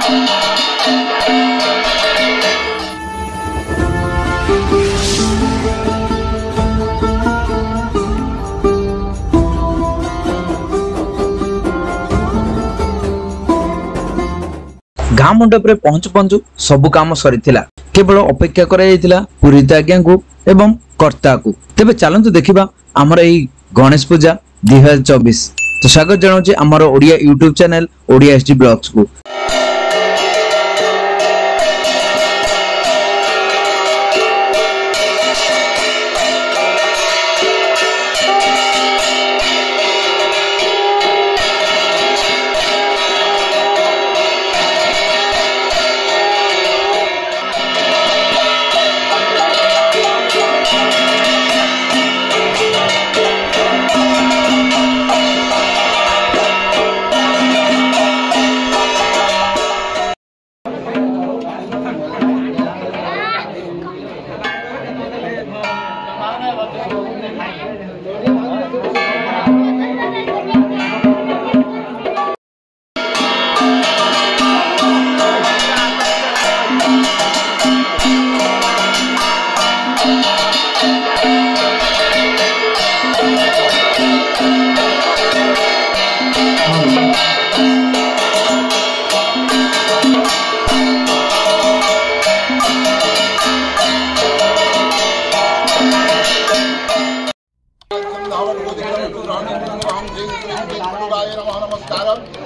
गाँ मंडप रे पहुंचु पहुंचु सबु काम सरी केवल अपेक्षा करा पुरोहित आज्ञा को एवं कर्ता को। तेबे चलंतु देखिबा हमर एई गणेश पूजा 2024। तो स्वागत जनाउछि हमर Odia YouTube channel Odia SD blogs को।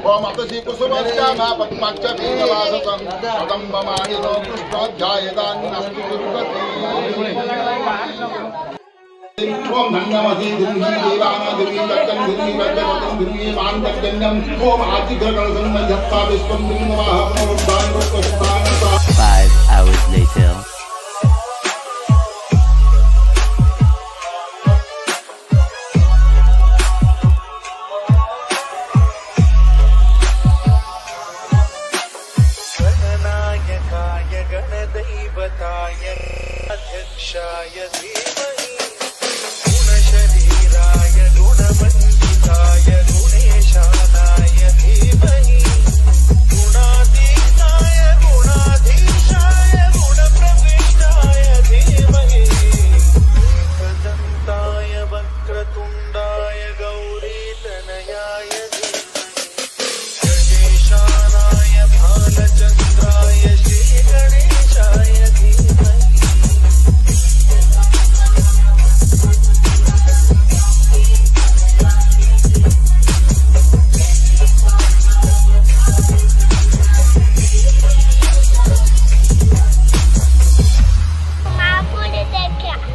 ओम अपसी कुसुमस्यामा पद्माक्ष वीरवाससं कदम्बमानिनो कृष्णोऽध्यायदान्नस्तु दुर्गति। ओम धन्यमसि दुर्गी देवाना दुर्गी दत्तं दुर्गी वज्रवतं दुर्गी मान्तर्जन्यं ओम आदिघ्रकलसंमध्यत्वा विश्वं दुर्गवाहपुनरुद्धान रुक्कस्थानसा। 5 hours later.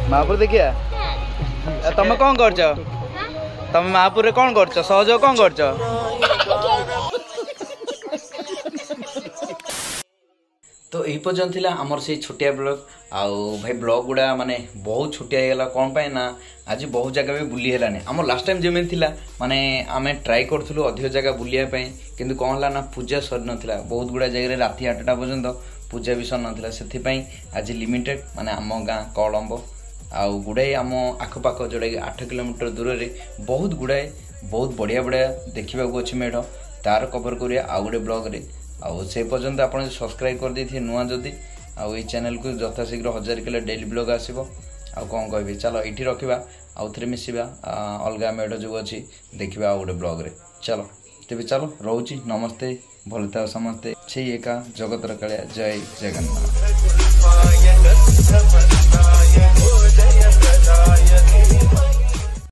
महापुर देखिया तुम कौन कर तुम महापुर कौन कर सहयोग कौन कर तो यही पर्यंत थिला हमर से छोटिया ब्लॉग आउ भाई ब्लॉग गुड़ा माने बहुत छोटिया गला कौन पाए ना आज बहुत जगह भी बुली हेलानी। हमर लास्ट टाइम जमी थिला माने आमे ट्राई करथुलु अधिक जगह बुलिया पई किंतु कोन हला ना पूजा सर नथिला बहुत गुड़ा जगह राति 8टा पर्यंत पूजा भी सर नथिला सेथि पई आज लिमिटेड माने आम गाँ कलम्बो आउ गुड़ाए आम आखपाख जोड़ा कि 8 किलोमीटर दूर रे बहुत गुड़ाए बहुत बढ़िया बढ़िया देखा अच्छे मेढ़ तार कवर करिया आउ गोटे ब्लॉग रे आउ से पर्यंत आप सब्सक्राइब कर देथिए नुआ जदि आउ चैनल को यथाशीघ्र 1000 किलो डेली ब्लॉग आसीबो। आउ कौन कहबी चलो ये रखा आउ थे मिसवा अलग मेढ़ जो अच्छी देखा आउ गोटे ब्लॉग रे चलो तेज चलो रोची नमस्ते भल था समस्ते से एका जगतर कालिया जय जगन्नाथ।